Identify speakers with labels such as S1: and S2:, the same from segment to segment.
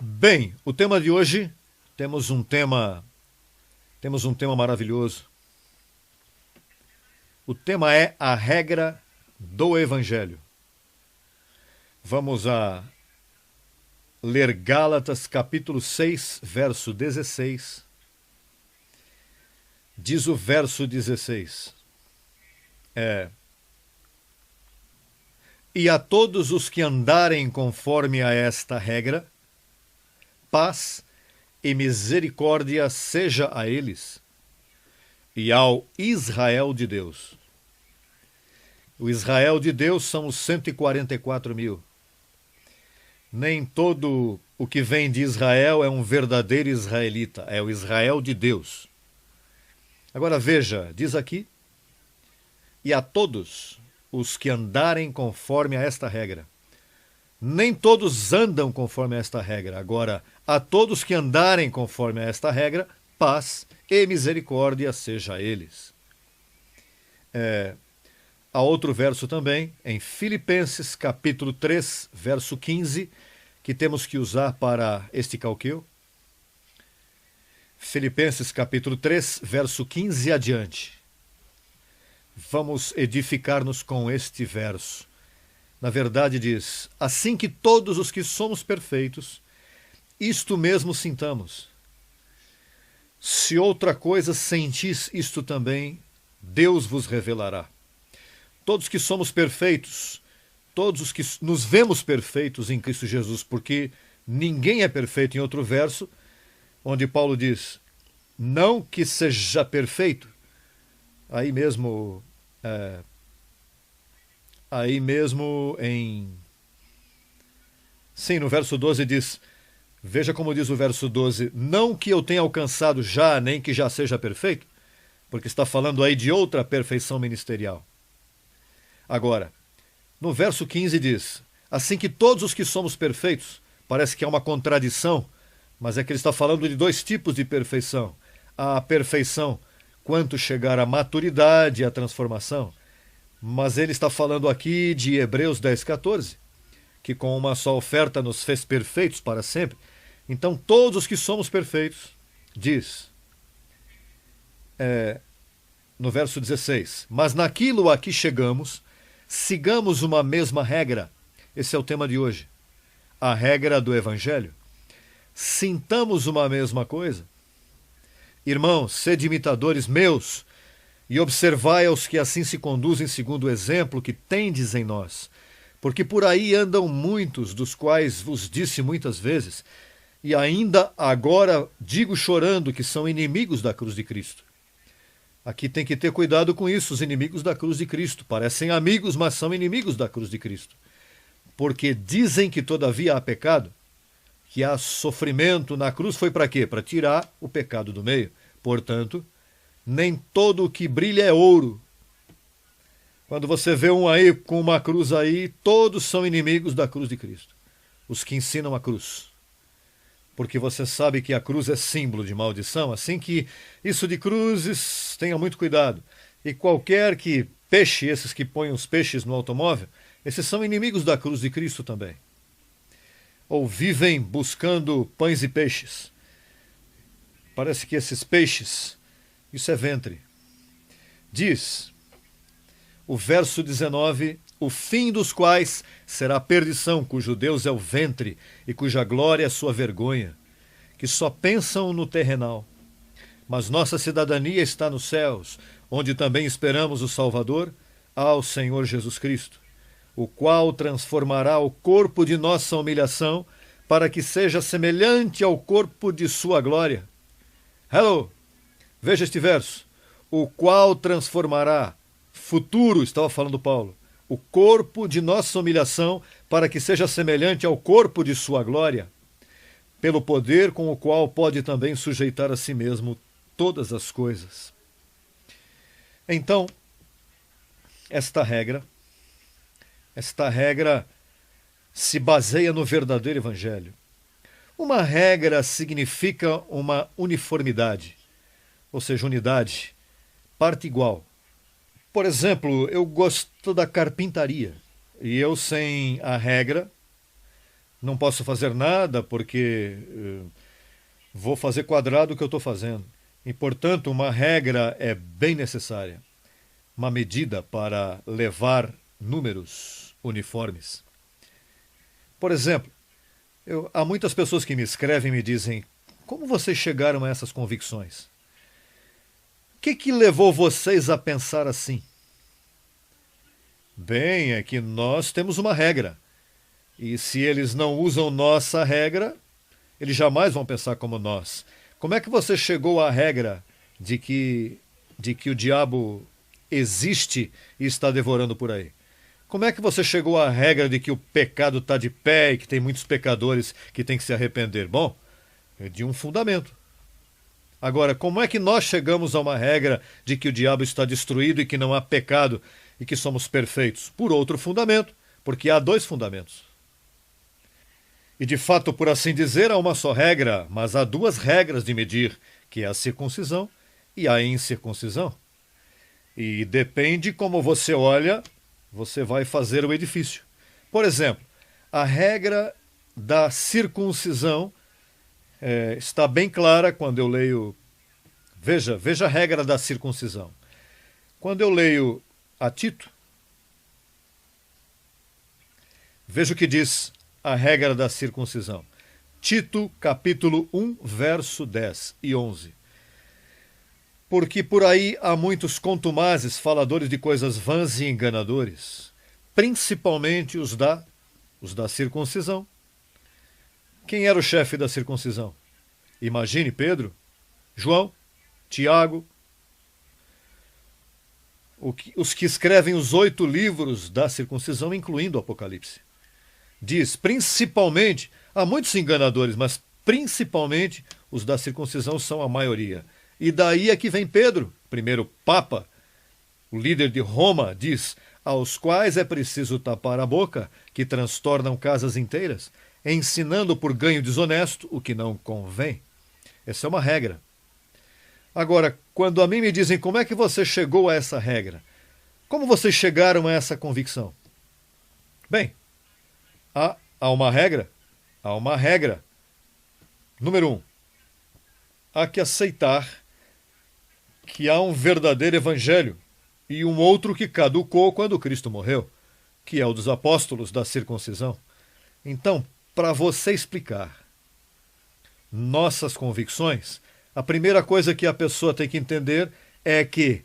S1: Bem, o tema de hoje, temos um tema maravilhoso. O tema é a regra do Evangelho. Vamos a ler Gálatas capítulo 6, verso 16. Diz o verso 16. E a todos os que andarem conforme a esta regra, paz e misericórdia seja a eles e ao Israel de Deus. O Israel de Deus são os 144 mil. Nem todo o que vem de Israel é um verdadeiro israelita, é o Israel de Deus. Agora veja, diz aqui, e a todos os que andarem conforme a esta regra. Nem todos andam conforme a esta regra. Agora, a todos que andarem conforme a esta regra, paz e misericórdia seja a eles. Há outro verso também, em Filipenses capítulo 3, verso 15, que temos que usar para este calqueu. Filipenses capítulo 3, verso 15 adiante. Vamos edificar-nos com este verso. Na verdade diz, assim que todos os que somos perfeitos, isto mesmo sintamos. Se outra coisa sentis, isto também Deus vos revelará. Todos que somos perfeitos, todos os que nos vemos perfeitos em Cristo Jesus, porque ninguém é perfeito, em outro verso, onde Paulo diz, não que seja perfeito, aí mesmo no verso 12 diz, veja como diz o verso 12, não que eu tenha alcançado já, nem que já seja perfeito, porque está falando aí de outra perfeição ministerial. Agora, no verso 15 diz, assim que todos os que somos perfeitos, parece que há uma contradição, mas é que ele está falando de dois tipos de perfeição. A perfeição quanto chegar à maturidade e à transformação, mas ele está falando aqui de Hebreus 10, 14, que com uma só oferta nos fez perfeitos para sempre. Então todos os que somos perfeitos, diz, no verso 16, mas naquilo a que chegamos, sigamos uma mesma regra. Esse é o tema de hoje. A regra do Evangelho. Sintamos uma mesma coisa. Irmãos, sede imitadores meus, e observai aos que assim se conduzem segundo o exemplo que tendes em nós. Porque por aí andam muitos, dos quais vos disse muitas vezes, e ainda agora digo chorando que são inimigos da cruz de Cristo. Aqui tem que ter cuidado com isso, os inimigos da cruz de Cristo. Parecem amigos, mas são inimigos da cruz de Cristo. Porque dizem que todavia há pecado, que há sofrimento na cruz, foi para quê? Para tirar o pecado do meio. Portanto, nem todo o que brilha é ouro. Quando você vê um aí com uma cruz aí, todos são inimigos da cruz de Cristo. Os que ensinam a cruz. Porque você sabe que a cruz é símbolo de maldição, assim que isso de cruzes, tenha muito cuidado. E qualquer que peixe, esses que põem os peixes no automóvel, esses são inimigos da cruz de Cristo também. Ou vivem buscando pães e peixes. Parece que esses peixes, isso é ventre. Diz o verso 19, o fim dos quais será a perdição, cujo Deus é o ventre e cuja glória é sua vergonha, que só pensam no terrenal. Mas nossa cidadania está nos céus, onde também esperamos o Salvador, ao Senhor Jesus Cristo, o qual transformará o corpo de nossa humilhação para que seja semelhante ao corpo de sua glória. Hello! Veja este verso. O qual transformará, futuro, estava falando Paulo, o corpo de nossa humilhação para que seja semelhante ao corpo de sua glória, pelo poder com o qual pode também sujeitar a si mesmo todas as coisas. Então, esta regra se baseia no verdadeiro Evangelho. Uma regra significa uma uniformidade, ou seja, unidade, parte igual. Por exemplo, eu gosto da carpintaria, e eu sem a regra não posso fazer nada porque vou fazer quadrado o que eu estou fazendo. E, portanto, uma regra é bem necessária, uma medida para levar números uniformes. Por exemplo, há muitas pessoas que me escrevem e me dizem: como vocês chegaram a essas convicções? O que levou vocês a pensar assim? Bem, é que nós temos uma regra. E se eles não usam nossa regra, eles jamais vão pensar como nós. Como é que você chegou à regra de que o diabo existe e está devorando por aí? Como é que você chegou à regra de que o pecado está de pé e que tem muitos pecadores que têm que se arrepender? Bom, é de um fundamento. Agora, como é que nós chegamos a uma regra de que o diabo está destruído e que não há pecado e que somos perfeitos? Por outro fundamento, porque há dois fundamentos. E de fato, por assim dizer, há uma só regra, mas há duas regras de medir, que é a circuncisão e a incircuncisão. E depende como você olha, você vai fazer o edifício. Por exemplo, a regra da circuncisão está bem clara quando eu leio. Veja a regra da circuncisão. Quando eu leio a Tito, veja o que diz a regra da circuncisão. Tito, capítulo 1, verso 10 e 11. Porque por aí há muitos contumazes, faladores de coisas vãs e enganadores, principalmente os da circuncisão. Quem era o chefe da circuncisão? Imagine Pedro, João, Tiago, os que escrevem os 8 livros da circuncisão, incluindo o Apocalipse. Diz, principalmente, há muitos enganadores, mas principalmente os da circuncisão são a maioria. E daí é que vem Pedro, primeiro Papa, o líder de Roma, diz, aos quais é preciso tapar a boca, que transtornam casas inteiras, ensinando por ganho desonesto o que não convém. Essa é uma regra. Agora, quando a mim me dizem como é que você chegou a essa regra, como vocês chegaram a essa convicção? Bem, há uma regra? Há uma regra. Número 1. Há que aceitar que há um verdadeiro evangelho e um outro que caducou quando Cristo morreu, que é o dos apóstolos da circuncisão. Então, para você explicar nossas convicções, a primeira coisa que a pessoa tem que entender é que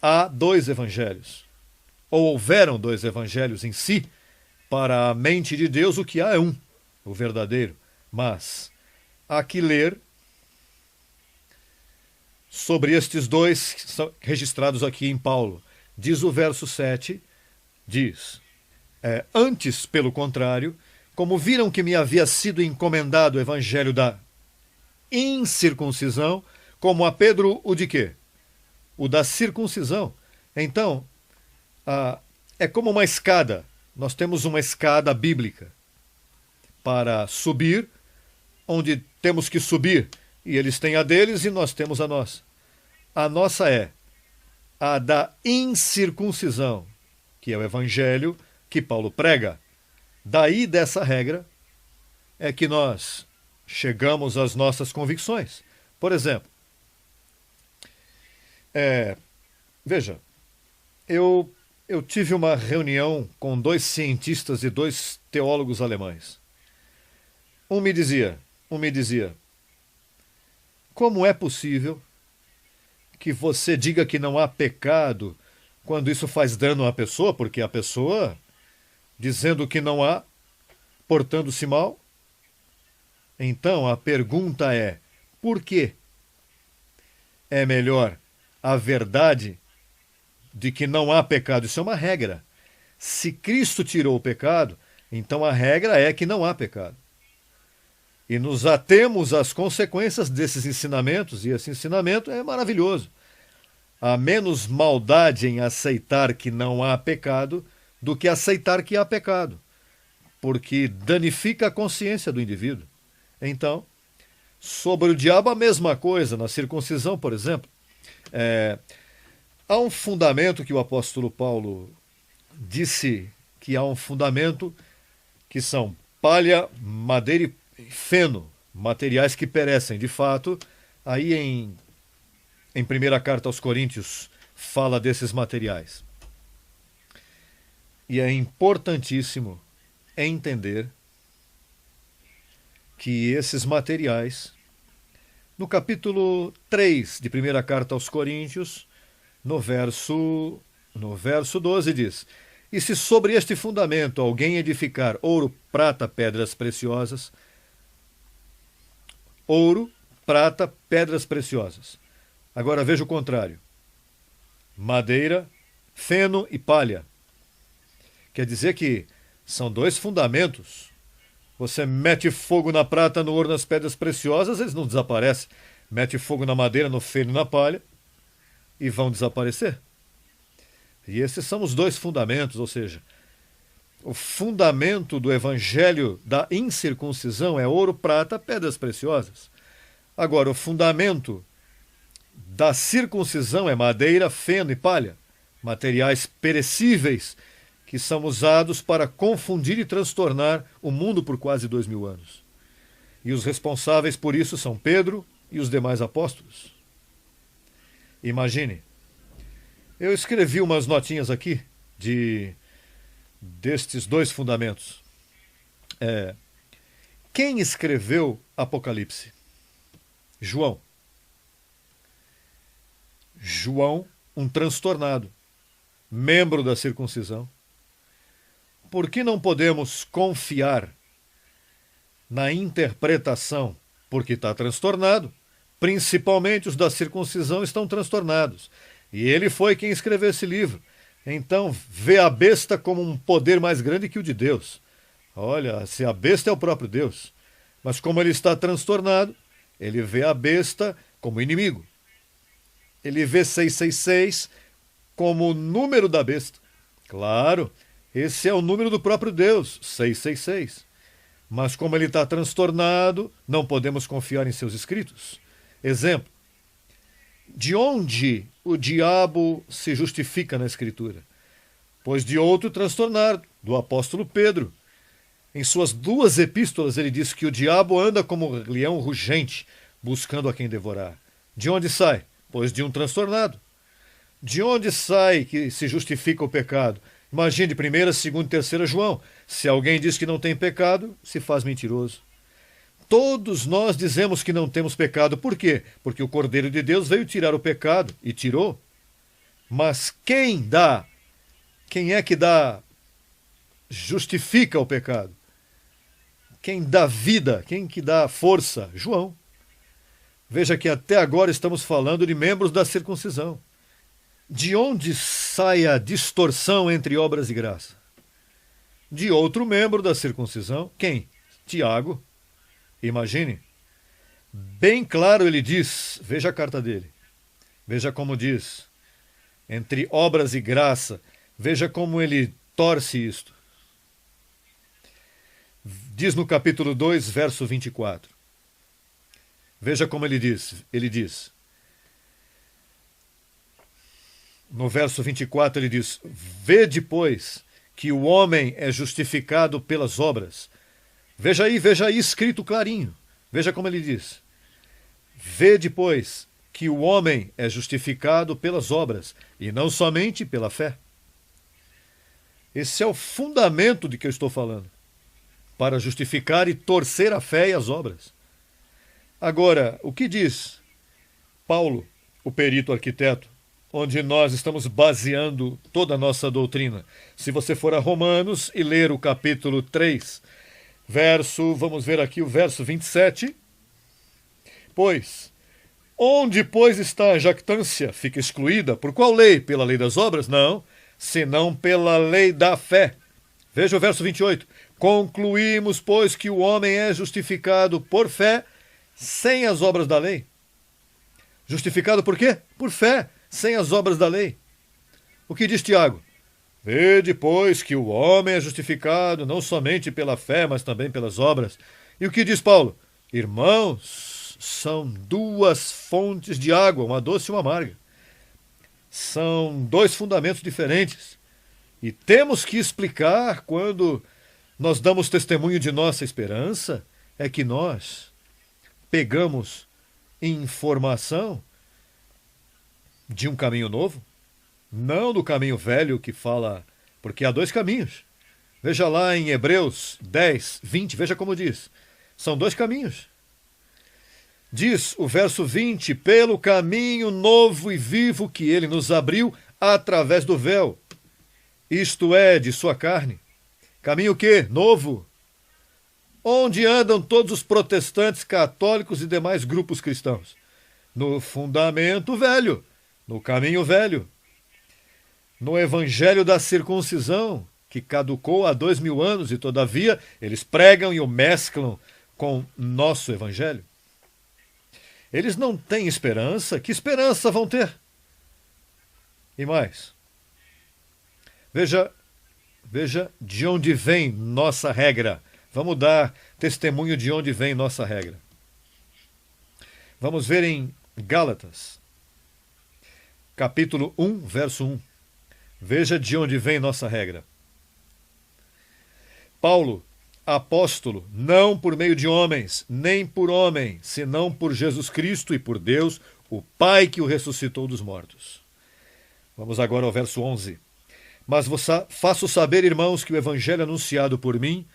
S1: há 2 evangelhos, ou houveram 2 evangelhos em si. Para a mente de Deus, o que há é um, o verdadeiro. Mas há que ler sobre estes 2 que são registrados aqui em Paulo. Diz o verso 7, diz, antes, pelo contrário, como viram que me havia sido encomendado o evangelho da incircuncisão, como a Pedro o de quê? O da circuncisão. Então, é como uma escada. Nós temos uma escada bíblica para subir, onde temos que subir, e eles têm a deles e nós temos a nossa. A nossa é a da incircuncisão, que é o evangelho que Paulo prega. Daí dessa regra é que nós chegamos às nossas convicções. Por exemplo, veja, eu tive uma reunião com 2 cientistas e 2 teólogos alemães. Um me dizia, como é possível que você diga que não há pecado quando isso faz dano à pessoa, porque a pessoa, dizendo que não há, portando-se mal? Então a pergunta é, por quê? É melhor a verdade de que não há pecado. Isso é uma regra. Se Cristo tirou o pecado, então a regra é que não há pecado. E nos atemos às consequências desses ensinamentos, e esse ensinamento é maravilhoso. Há menos maldade em aceitar que não há pecado do que aceitar que há pecado, porque danifica a consciência do indivíduo. Então, sobre o diabo, a mesma coisa. Na circuncisão, por exemplo, há um fundamento que o apóstolo Paulo disse que há um fundamento que são palha, madeira e feno, materiais que perecem. De fato, aí em primeira carta aos Coríntios fala desses materiais. E é importantíssimo entender que esses materiais, no capítulo 3 de primeira carta aos Coríntios, no verso 12 diz: e se sobre este fundamento alguém edificar ouro, prata, pedras preciosas, ouro, prata, pedras preciosas. Agora veja o contrário: madeira, feno e palha. Quer dizer que são dois fundamentos. Você mete fogo na prata, no ouro, nas pedras preciosas, eles não desaparecem. Mete fogo na madeira, no feno e na palha, e vão desaparecer. E esses são os dois fundamentos, ou seja, o fundamento do evangelho da incircuncisão é ouro, prata, pedras preciosas. Agora, o fundamento da circuncisão é madeira, feno e palha, materiais perecíveis que são usados para confundir e transtornar o mundo por quase 2000 anos. E os responsáveis por isso são Pedro e os demais apóstolos. Imagine, eu escrevi umas notinhas aqui destes dois fundamentos. Quem escreveu Apocalipse? João. João, um transtornado, membro da circuncisão. Por que não podemos confiar na interpretação? Porque está transtornado. Principalmente os da circuncisão estão transtornados. E ele foi quem escreveu esse livro. Então, vê a besta como um poder mais grande que o de Deus. Olha, se a besta é o próprio Deus. Mas como ele está transtornado, ele vê a besta como inimigo. Ele vê 666 como o número da besta. Claro, esse é o número do próprio Deus, 666. Mas como ele está transtornado, não podemos confiar em seus escritos. Exemplo: de onde o diabo se justifica na Escritura? Pois de outro transtornado, do apóstolo Pedro. Em suas 2 epístolas ele diz que o diabo anda como um leão rugente, buscando a quem devorar. De onde sai? Pois de um transtornado. De onde sai que se justifica o pecado? Imagine 1ª, 2ª e 3ª João. Se alguém diz que não tem pecado, se faz mentiroso. Todos nós dizemos que não temos pecado. Por quê? Porque o Cordeiro de Deus veio tirar o pecado, e tirou. Mas quem é que justifica o pecado? Quem dá vida, quem que dá força? João. Veja que até agora estamos falando de membros da circuncisão. De onde sai a distorção entre obras e graça? De outro membro da circuncisão. Quem? Tiago. Imagine. Bem claro ele diz, veja a carta dele. Veja como diz. Entre obras e graça. Veja como ele torce isto. Diz no capítulo 2, verso 24. Veja como ele diz. Ele diz. No verso 24 ele diz: vede, pois, que o homem é justificado pelas obras. Veja aí escrito clarinho. Veja como ele diz. Vede, pois, que o homem é justificado pelas obras, e não somente pela fé. Esse é o fundamento de que eu estou falando. Para justificar e torcer a fé e as obras. Agora, o que diz Paulo, o perito arquiteto, onde nós estamos baseando toda a nossa doutrina? Se você for a Romanos e ler o capítulo 3, vamos ver aqui o verso 27. Pois, onde, pois, está a jactância? Fica excluída. Por qual lei? Pela lei das obras? Não, senão pela lei da fé. Veja o verso 28. Concluímos, pois, que o homem é justificado por fé, sem as obras da lei. Justificado por quê? Por fé, sem as obras da lei. O que diz Tiago? Vede, pois, que o homem é justificado não somente pela fé, mas também pelas obras. E o que diz Paulo? Irmãos, são 2 fontes de água, uma doce e uma amarga. São 2 fundamentos diferentes. E temos que explicar quando nós damos testemunho de nossa esperança, é que nós pegamos informação de um caminho novo, não do caminho velho que fala, porque há dois caminhos. Veja lá em Hebreus 10, 20, veja como diz. São dois caminhos. Diz o verso 20, pelo caminho novo e vivo que ele nos abriu através do véu, isto é, de sua carne. Caminho que? Novo. Onde andam todos os protestantes, católicos e demais grupos cristãos? No fundamento velho, no caminho velho. No evangelho da circuncisão, que caducou há 2000 anos e todavia eles pregam e o mesclam com nosso evangelho. Eles não têm esperança. Que esperança vão ter? E mais. Veja de onde vem nossa regra. Vamos dar testemunho de onde vem nossa regra. Vamos ver em Gálatas, capítulo 1, verso 1. Veja de onde vem nossa regra. Paulo, apóstolo, não por meio de homens, nem por homem, senão por Jesus Cristo e por Deus, o Pai que o ressuscitou dos mortos. Vamos agora ao verso 11. Mas faço saber, irmãos, que o evangelho anunciado por mim,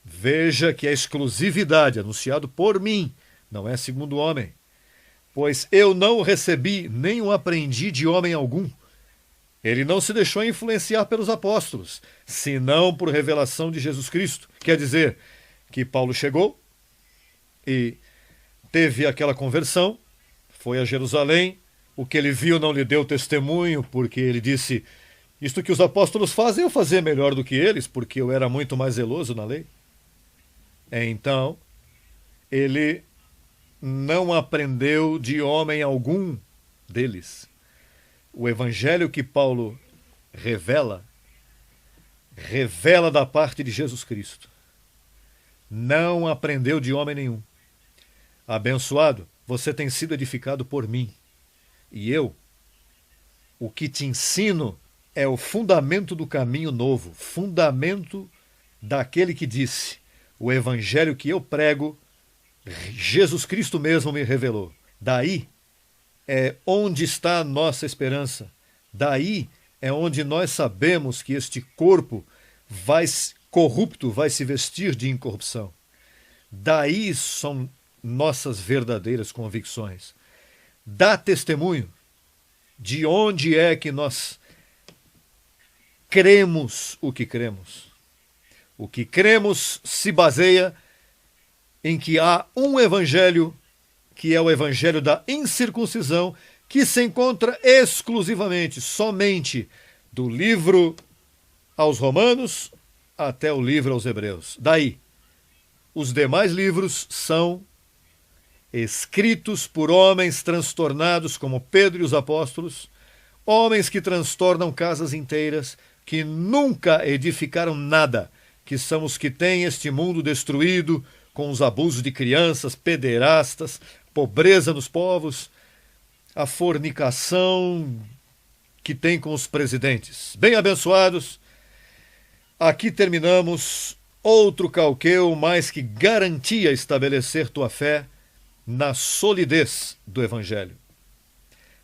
S1: veja que é exclusividade, anunciado por mim, não é segundo o homem. Pois eu não o recebi, nem o aprendi de homem algum. Ele não se deixou influenciar pelos apóstolos, senão por revelação de Jesus Cristo. Quer dizer que Paulo chegou e teve aquela conversão, foi a Jerusalém, o que ele viu não lhe deu testemunho, porque ele disse, isto que os apóstolos fazem, eu fazia melhor do que eles, porque eu era muito mais zeloso na lei. Então, ele não aprendeu de homem algum deles. O evangelho que Paulo revela da parte de Jesus Cristo. Não aprendeu de homem nenhum. Abençoado, você tem sido edificado por mim. E eu, o que te ensino é o fundamento do caminho novo, fundamento daquele que disse, o evangelho que eu prego, Jesus Cristo mesmo me revelou. Daí é onde está a nossa esperança. Daí é onde nós sabemos que este corpo corrupto vai se vestir de incorrupção. Daí são nossas verdadeiras convicções. Dá testemunho de onde é que nós cremos o que cremos. O que cremos se baseia em que há um evangelho, que é o evangelho da incircuncisão, que se encontra exclusivamente, somente, do livro aos Romanos até o livro aos Hebreus. Daí, os demais livros são escritos por homens transtornados como Pedro e os apóstolos, homens que transtornam casas inteiras, que nunca edificaram nada, que são os que têm este mundo destruído com os abusos de crianças, pederastas, pobreza nos povos, a fornicação que tem com os presidentes. Bem abençoados, aqui terminamos outro calqueu mais que garantia estabelecer tua fé na solidez do Evangelho.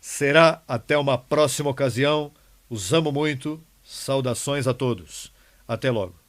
S1: Será até uma próxima ocasião. Os amo muito. Saudações a todos. Até logo.